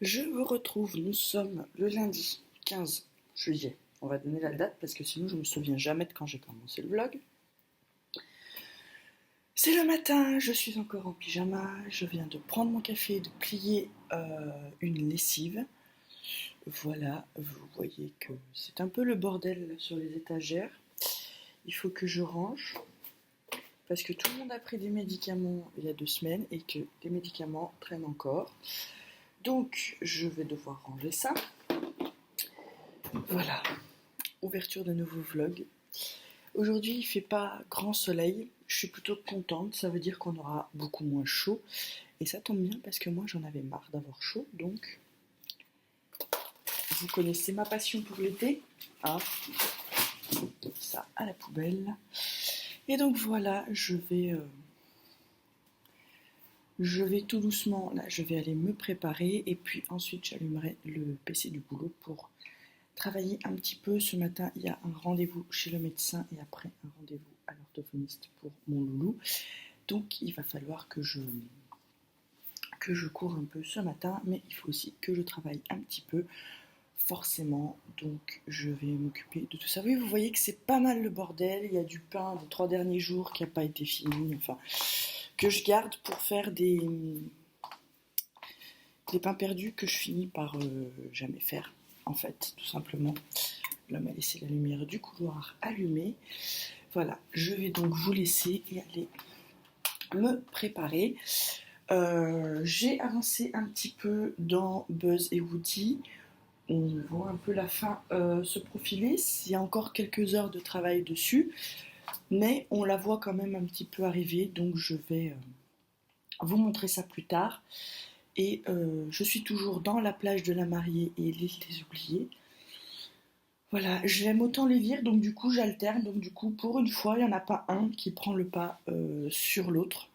Je vous retrouve, nous sommes le lundi 15 juillet. On va donner la date parce que sinon je me souviens jamais de quand j'ai commencé le vlog. C'est le matin, je suis encore en pyjama, je viens de prendre mon café et de plier une lessive. Voilà, vous voyez que c'est un peu le bordel sur les étagères. Il faut que je range parce que tout le monde a pris des médicaments il y a 2 semaines et que les médicaments traînent encore. Donc je vais devoir ranger ça. Voilà, ouverture de nouveau vlog. Aujourd'hui il fait pas grand soleil, je suis plutôt contente, ça veut dire qu'on aura beaucoup moins chaud. Et ça tombe bien parce que moi j'en avais marre d'avoir chaud, donc vous connaissez ma passion pour l'été. Hein, ça à la poubelle. Et donc voilà, je vais tout doucement, là je vais aller me préparer et puis ensuite j'allumerai le PC du boulot pour travailler un petit peu. Ce matin il y a un rendez-vous chez le médecin et après un rendez-vous à l'orthophoniste pour mon loulou. Donc il va falloir que je cours un peu ce matin, mais il faut aussi que je travaille un petit peu, forcément, donc je vais m'occuper de tout ça. Oui, vous voyez que c'est pas mal le bordel, il y a du pain des 3 derniers jours qui n'a pas été fini, enfin, que je garde pour faire des pains perdus que je finis par jamais faire, en fait, tout simplement. L'homme a laissé la lumière du couloir allumée. Voilà, je vais donc vous laisser et aller me préparer. J'ai avancé un petit peu dans Buzz et Woody. On voit un peu la fin se profiler. Il y a encore quelques heures de travail dessus, mais on la voit quand même un petit peu arriver, donc je vais vous montrer ça plus tard. Et je suis toujours dans la plage de la Mariée et l'île des Oubliés. Voilà, j'aime autant les lire, donc du coup j'alterne, donc du coup pour une fois il n'y en a pas un qui prend le pas sur l'autre.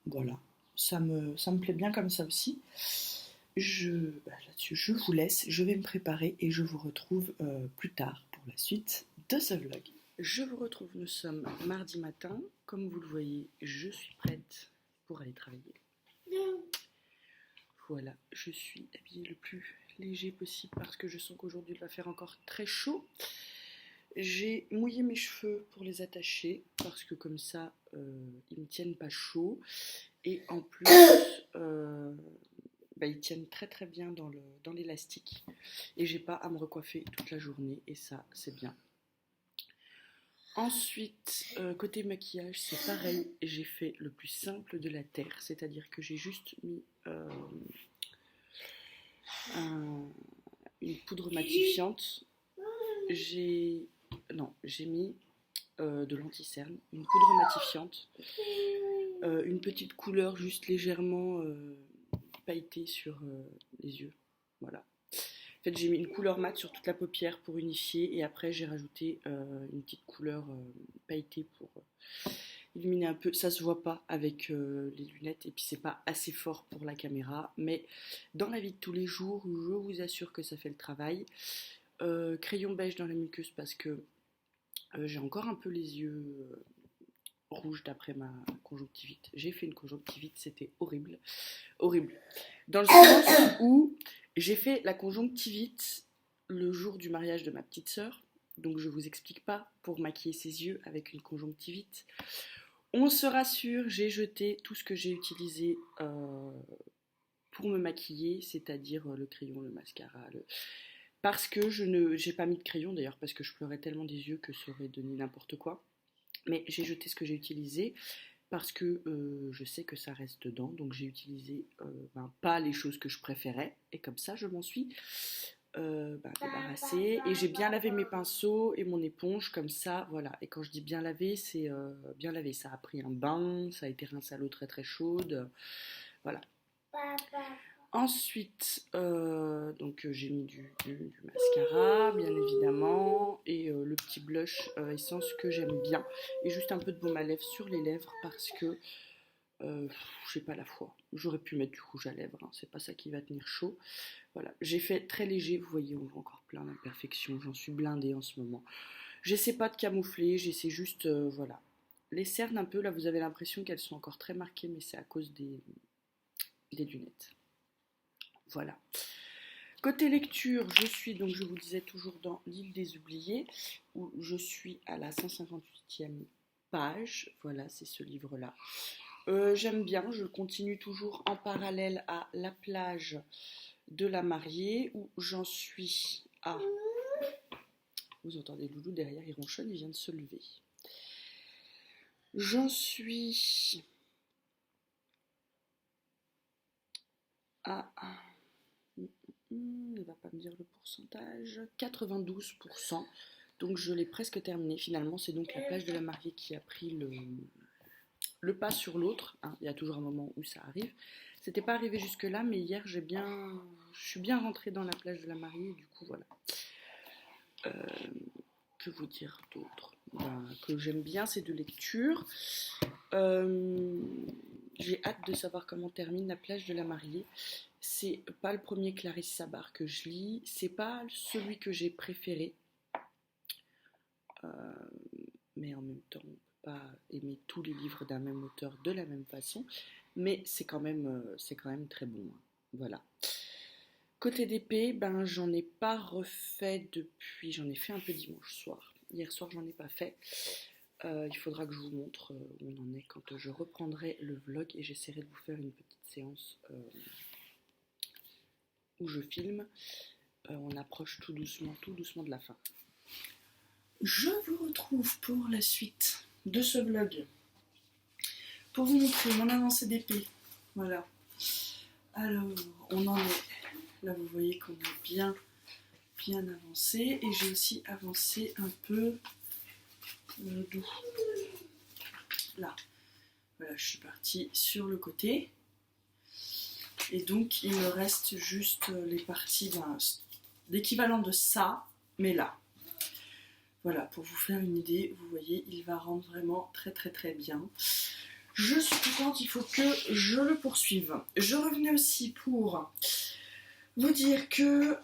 Voilà, ça me plaît bien comme ça aussi. Là-dessus, je vous laisse, je vais me préparer et je vous retrouve plus tard pour la suite de ce vlog. Je vous retrouve, nous sommes mardi matin. Comme vous le voyez, je suis prête pour aller travailler. Voilà, je suis habillée le plus léger possible parce que je sens qu'aujourd'hui il va faire encore très chaud. J'ai mouillé mes cheveux pour les attacher parce que comme ça ils me tiennent pas chaud et en plus ils tiennent très très bien dans l'élastique et j'ai pas à me recoiffer toute la journée et ça c'est bien. Ensuite, côté maquillage, c'est pareil, j'ai fait le plus simple de la terre, c'est-à-dire que j'ai juste mis une poudre matifiante. J'ai mis de l'anti-cerne, une poudre matifiante, une petite couleur juste légèrement pailletée sur les yeux. Voilà. En fait, j'ai mis une couleur mate sur toute la paupière pour unifier et après j'ai rajouté une petite couleur pailletée pour illuminer un peu. Ça se voit pas avec les lunettes et puis c'est pas assez fort pour la caméra, mais dans la vie de tous les jours, je vous assure que ça fait le travail. Crayon beige dans la muqueuse parce que j'ai encore un peu les yeux rouges d'après ma conjonctivite. J'ai fait une conjonctivite, c'était horrible. Horrible. Dans le sens où j'ai fait la conjonctivite le jour du mariage de ma petite sœur. Donc je vous explique pas pour maquiller ses yeux avec une conjonctivite. On se rassure, j'ai jeté tout ce que j'ai utilisé pour me maquiller, c'est-à-dire le crayon, le mascara, parce que j'ai pas mis de crayon d'ailleurs parce que je pleurais tellement des yeux que ça aurait donné n'importe quoi. Mais j'ai jeté ce que j'ai utilisé parce que je sais que ça reste dedans, donc j'ai utilisé pas les choses que je préférais et comme ça je m'en suis débarrassée et j'ai bien lavé mes pinceaux et mon éponge comme ça, voilà. Et quand je dis bien lavé, c'est bien lavé, ça a pris un bain, ça a été rincé à l'eau très très chaude, voilà. Ensuite, j'ai mis du mascara, bien évidemment, et le petit blush essence que j'aime bien, et juste un peu de baume à lèvres sur les lèvres parce que j'ai pas la foi. J'aurais pu mettre du rouge à lèvres, hein, c'est pas ça qui va tenir chaud. Voilà, j'ai fait très léger, vous voyez, on voit encore plein d'imperfections, j'en suis blindée en ce moment. J'essaie pas de camoufler, j'essaie juste, voilà. Les cernes un peu, là vous avez l'impression qu'elles sont encore très marquées, mais c'est à cause des lunettes. Voilà. Côté lecture, je suis, donc je vous disais, toujours dans l'île des oubliés, où je suis à la 158e page. Voilà, c'est ce livre-là. J'aime bien, je continue toujours en parallèle à La plage de la mariée, où j'en suis à... Vous entendez Loulou derrière, il ronchonne, il vient de se lever. J'en suis à... Il ne va pas me dire le pourcentage. 92%. Donc je l'ai presque terminé. Finalement, c'est donc La plage de la mariée qui a pris le pas sur l'autre. Hein, il y a toujours un moment où ça arrive. C'était pas arrivé jusque-là, mais hier, je suis bien rentrée dans La plage de la mariée. Du coup, voilà. Que vous dire d'autre? Que j'aime bien ces deux lectures. J'ai hâte de savoir comment termine La plage de la mariée. C'est pas le premier Clarisse Sabart que je lis, c'est pas celui que j'ai préféré, mais en même temps on peut pas aimer tous les livres d'un même auteur de la même façon, mais c'est quand même très bon, hein. Voilà. Côté d'épée, j'en ai pas refait depuis, j'en ai fait un peu dimanche soir. Hier soir j'en ai pas fait. Il faudra que je vous montre où on en est quand je reprendrai le vlog et j'essaierai de vous faire une petite séance où je filme. On approche tout doucement de la fin. Je vous retrouve pour la suite de ce vlog pour vous montrer mon avancée d'épée. Voilà. Alors, on en est. Là, vous voyez qu'on a bien avancé et j'ai aussi avancé un peu d'où. Là. Voilà, je suis partie sur le côté. Et donc, il me reste juste les parties d'équivalent de ça, mais là. Voilà, pour vous faire une idée, vous voyez, il va rendre vraiment très bien. Je suis contente, il faut que je le poursuive. Je revenais aussi pour vous dire que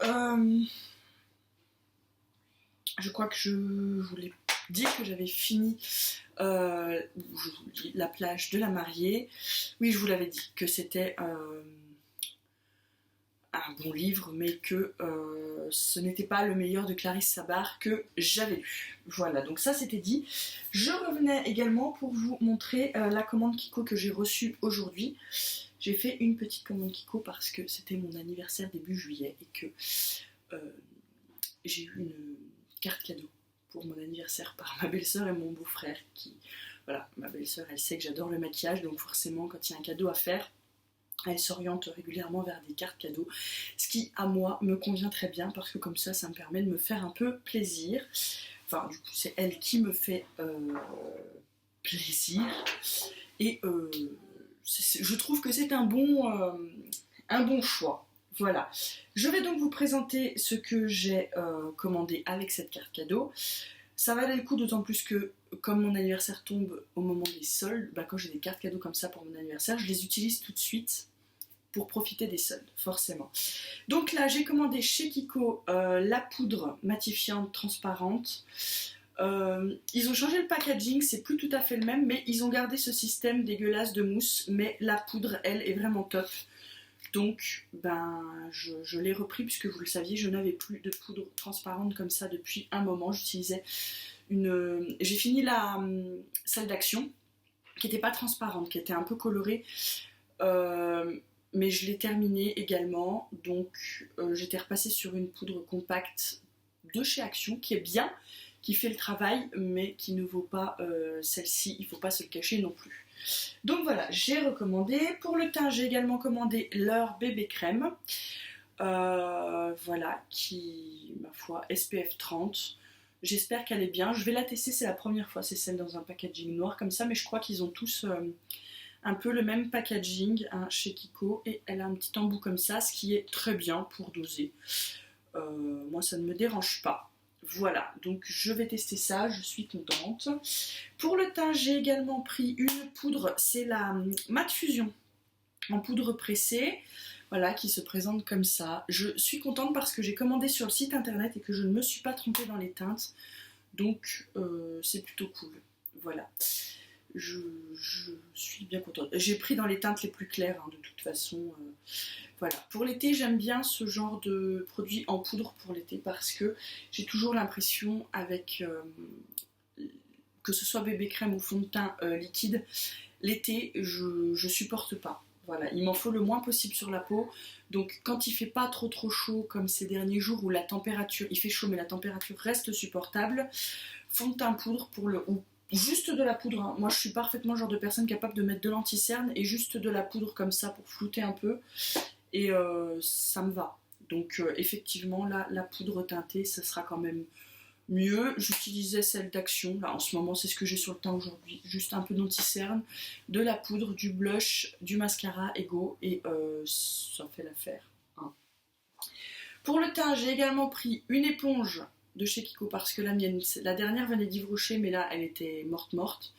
je crois que je voulais dire que j'avais fini La plage de la mariée. Oui, je vous l'avais dit, que c'était un bon livre, mais que ce n'était pas le meilleur de Clarisse Sabart que j'avais lu. Voilà, donc ça c'était dit. Je revenais également pour vous montrer la commande Kiko que j'ai reçue aujourd'hui. J'ai fait une petite commande Kiko parce que c'était mon anniversaire début juillet et que j'ai eu une carte cadeau pour mon anniversaire par ma belle-sœur et mon beau-frère qui... Voilà, ma belle-sœur elle sait que j'adore le maquillage, donc forcément quand il y a un cadeau à faire, elle s'oriente régulièrement vers des cartes cadeaux, ce qui à moi me convient très bien parce que comme ça me permet de me faire un peu plaisir. Enfin du coup c'est elle qui me fait plaisir et je trouve que c'est un bon choix. Voilà, je vais donc vous présenter ce que j'ai commandé avec cette carte cadeau. Ça valait le coup d'autant plus que comme mon anniversaire tombe au moment des soldes, quand j'ai des cartes cadeaux comme ça pour mon anniversaire, je les utilise tout de suite pour profiter des soldes, forcément. Donc là, j'ai commandé chez Kiko la poudre matifiante transparente. Ils ont changé le packaging, c'est plus tout à fait le même, mais ils ont gardé ce système dégueulasse de mousse, mais la poudre, elle, est vraiment top. Donc, je l'ai repris puisque vous le saviez, je n'avais plus de poudre transparente comme ça depuis un moment. J'utilisais j'ai fini celle d'Action qui n'était pas transparente, qui était un peu colorée, mais je l'ai terminée également. Donc, j'étais repassée sur une poudre compacte de chez Action qui est bien, qui fait le travail, mais qui ne vaut pas celle-ci. Il ne faut pas se le cacher non plus. Donc voilà, j'ai recommandé. Pour le teint, j'ai également commandé leur bébé crème. Voilà, qui, ma foi, SPF 30. J'espère qu'elle est bien. Je vais la tester, c'est la première fois. C'est celle dans un packaging noir comme ça, mais je crois qu'ils ont tous un peu le même packaging chez Kiko. Et elle a un petit embout comme ça, ce qui est très bien pour doser. Moi, ça ne me dérange pas. Voilà, donc je vais tester ça, je suis contente. Pour le teint, j'ai également pris une poudre, c'est la Matte Fusion en poudre pressée, voilà, qui se présente comme ça. Je suis contente parce que j'ai commandé sur le site internet et que je ne me suis pas trompée dans les teintes, donc c'est plutôt cool. Voilà. je suis bien contente. J'ai pris dans les teintes les plus claires, hein, de toute façon. Voilà. Pour l'été, j'aime bien ce genre de produit en poudre pour l'été parce que j'ai toujours l'impression avec que ce soit bébé crème ou fond de teint liquide, l'été, je supporte pas. Voilà, il m'en faut le moins possible sur la peau. Donc quand il fait pas trop chaud comme ces derniers jours où la température, il fait chaud mais la température reste supportable, fond de teint poudre pour le ou juste de la poudre, hein. Moi je suis parfaitement le genre de personne capable de mettre de l'anti-cerne et juste de la poudre comme ça pour flouter un peu et ça me va. Donc effectivement là la poudre teintée ça sera quand même mieux. J'utilisais celle d'Action, là en ce moment c'est ce que j'ai sur le teint aujourd'hui, juste un peu d'anti-cerne, de la poudre, du blush, du mascara et go et ça fait l'affaire, hein. Pour le teint j'ai également pris une éponge de chez Kiko parce que la mienne, la dernière venait d'Yves Rocher mais là elle était morte.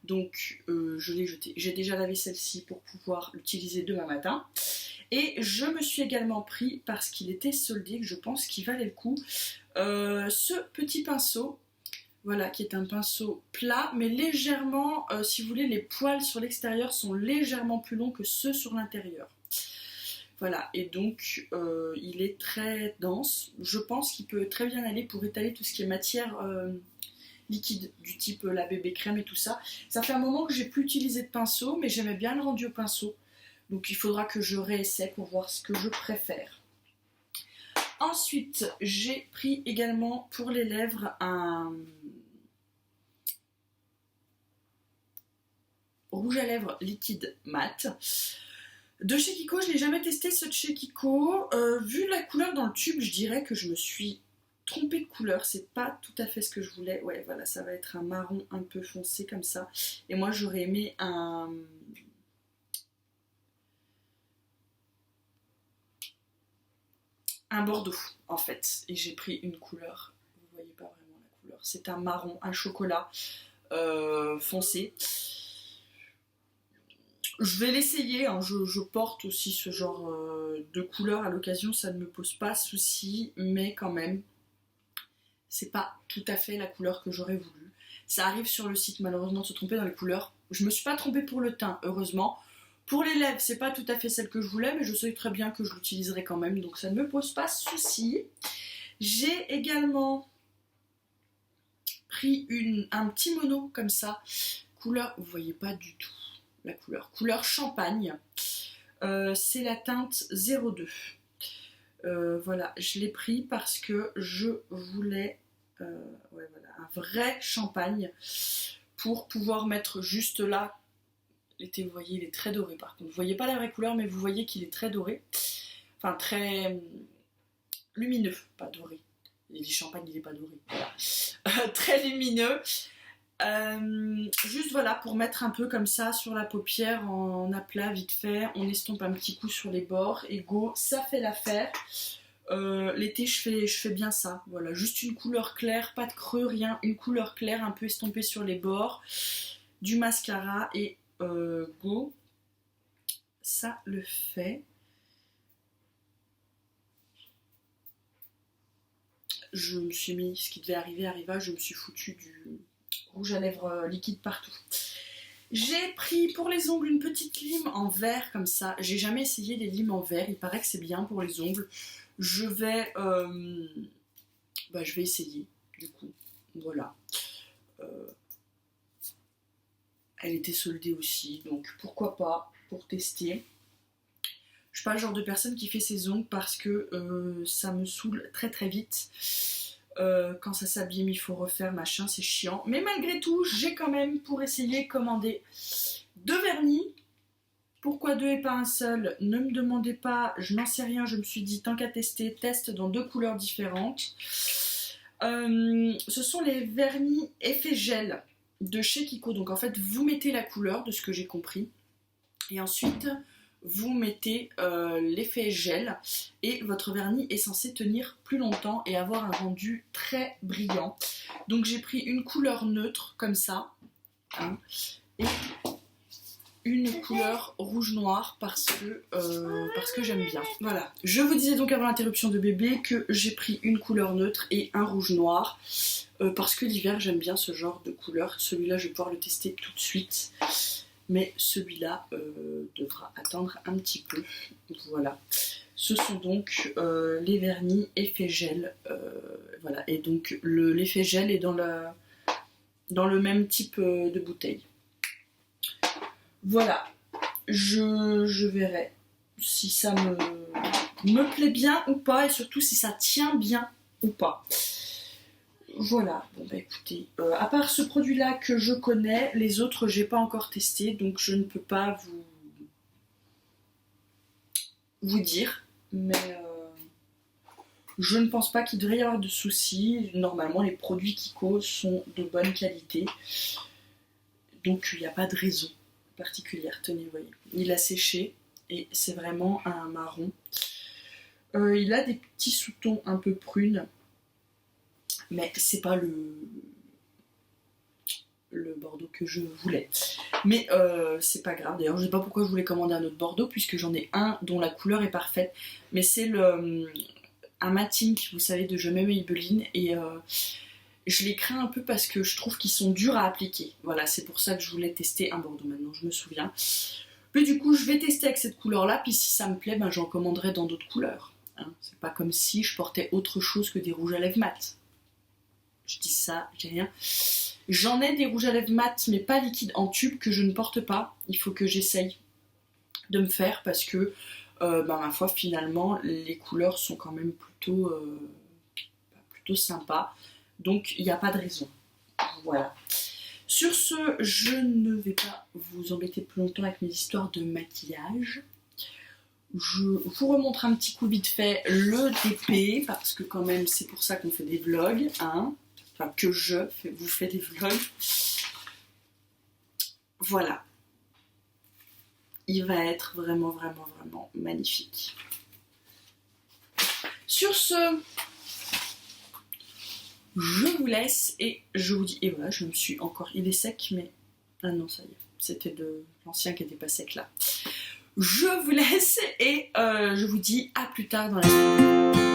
Donc je l'ai jetée. J'ai déjà lavé celle-ci pour pouvoir l'utiliser demain matin. Et je me suis également pris, parce qu'il était soldé, que je pense qu'il valait le coup, ce petit pinceau. Voilà, qui est un pinceau plat, mais légèrement, si vous voulez, les poils sur l'extérieur sont légèrement plus longs que ceux sur l'intérieur. Voilà, et donc il est très dense. Je pense qu'il peut très bien aller pour étaler tout ce qui est matière liquide, du type la bébé crème et tout ça. Ça fait un moment que j'ai plus utilisé de pinceau, mais j'aimais bien le rendu au pinceau. Donc il faudra que je réessaie pour voir ce que je préfère. Ensuite, j'ai pris également pour les lèvres un rouge à lèvres liquide mat. De chez Kiko, je n'ai jamais testé ce de chez Kiko. Vu la couleur dans le tube, je dirais que je me suis trompée de couleur. C'est pas tout à fait ce que je voulais. Ouais, voilà, ça va être un marron un peu foncé comme ça. Et moi, j'aurais aimé un bordeaux, en fait. Et j'ai pris une couleur. Vous voyez pas vraiment la couleur. C'est un marron, un chocolat foncé. Je vais l'essayer, hein. Je porte aussi ce genre de couleur à l'occasion, ça ne me pose pas souci, mais quand même, c'est pas tout à fait la couleur que j'aurais voulu. Ça arrive sur le site malheureusement de se tromper dans les couleurs. Je me suis pas trompée pour le teint, heureusement. Pour les lèvres, c'est pas tout à fait celle que je voulais, mais je sais très bien que je l'utiliserai quand même, donc ça ne me pose pas souci. J'ai également pris un petit mono comme ça, couleur, vous voyez pas du tout la couleur champagne, c'est la teinte 02. Voilà, je l'ai pris parce que je voulais ouais, voilà, un vrai champagne pour pouvoir mettre juste là. L'été, vous voyez, il est très doré par contre. Vous voyez pas la vraie couleur, mais vous voyez qu'il est très doré. Enfin, très lumineux, pas doré. Il dit champagne, il n'est pas doré. Voilà. Très lumineux. Juste voilà, pour mettre un peu comme ça sur la paupière en aplat vite fait. On estompe un petit coup sur les bords et go, ça fait l'affaire. L'été, je fais bien ça. Voilà, juste une couleur claire, pas de creux, rien. Une couleur claire, un peu estompée sur les bords. Du mascara et go, ça le fait. Je me suis mis, ce qui devait arriver arriva, je me suis foutu du rouge à lèvres liquide partout. J'ai pris pour les ongles une petite lime en verre comme ça. J'ai jamais essayé les limes en verre, il paraît que c'est bien pour les ongles. Je vais essayer du coup. Voilà. Elle était soldée aussi, donc pourquoi pas pour tester. Je suis pas le genre de personne qui fait ses ongles parce que ça me saoule très très vite. Quand ça s'abîme, il faut refaire machin, c'est chiant. Mais malgré tout, j'ai quand même pour essayer commandé 2 vernis. Pourquoi 2 et pas un seul? Ne me demandez pas, je n'en sais rien. Je me suis dit, tant qu'à tester, teste dans 2 couleurs différentes. Ce sont les vernis effet gel de chez Kiko. Donc en fait, vous mettez la couleur de ce que j'ai compris. Et ensuite, vous mettez l'effet gel et votre vernis est censé tenir plus longtemps et avoir un rendu très brillant. Donc j'ai pris une couleur neutre comme ça, hein, et une couleur rouge-noir parce que j'aime bien. Voilà. Je vous disais donc avant l'interruption de bébé que j'ai pris une couleur neutre et un rouge-noir parce que l'hiver j'aime bien ce genre de couleur. Celui-là je vais pouvoir le tester tout de suite. Mais celui-là devra attendre un petit peu. Voilà. Ce sont donc les vernis effet gel. Voilà. Et donc l'effet gel est dans le même type de bouteille. Voilà, je verrai si ça me plaît bien ou pas et surtout si ça tient bien ou pas. Voilà, bon bah écoutez, à part ce produit-là que je connais, les autres j'ai pas encore testé donc je ne peux pas vous dire, mais je ne pense pas qu'il devrait y avoir de soucis. Normalement, les produits Kiko sont de bonne qualité, donc il n'y a pas de raison particulière. Tenez, vous voyez, il a séché et c'est vraiment un marron. Il a des petits sous-tons un peu prunes, mais c'est pas le bordeaux que je voulais. Mais c'est pas grave. D'ailleurs, je sais pas pourquoi je voulais commander un autre bordeaux puisque j'en ai un dont la couleur est parfaite. Mais c'est un matting, vous savez, de Je m'aime Maybelline et je les crains un peu parce que je trouve qu'ils sont durs à appliquer. Voilà, c'est pour ça que je voulais tester un bordeaux maintenant, je me souviens. Mais du coup, je vais tester avec cette couleur-là, puis si ça me plaît, ben, j'en commanderai dans d'autres couleurs. Hein. C'est pas comme si je portais autre chose que des rouges à lèvres mat. Je dis ça, j'ai rien. J'en ai des rouges à lèvres mat, mais pas liquides en tube, que je ne porte pas. Il faut que j'essaye de me faire parce que, ma foi, finalement, les couleurs sont quand même plutôt sympas. Donc, il n'y a pas de raison. Voilà. Sur ce, je ne vais pas vous embêter plus longtemps avec mes histoires de maquillage. Je vous remontre un petit coup vite fait le DP, parce que quand même, c'est pour ça qu'on fait des vlogs. Hein. Enfin, que vous fais des vlogs. Voilà. Il va être vraiment, vraiment, vraiment magnifique. Sur ce... je vous laisse et je vous dis, et voilà, je me suis encore, il est sec, mais, ah non, ça y est, c'était de l'ancien qui était pas sec là. Je vous laisse et je vous dis à plus tard dans la vidéo.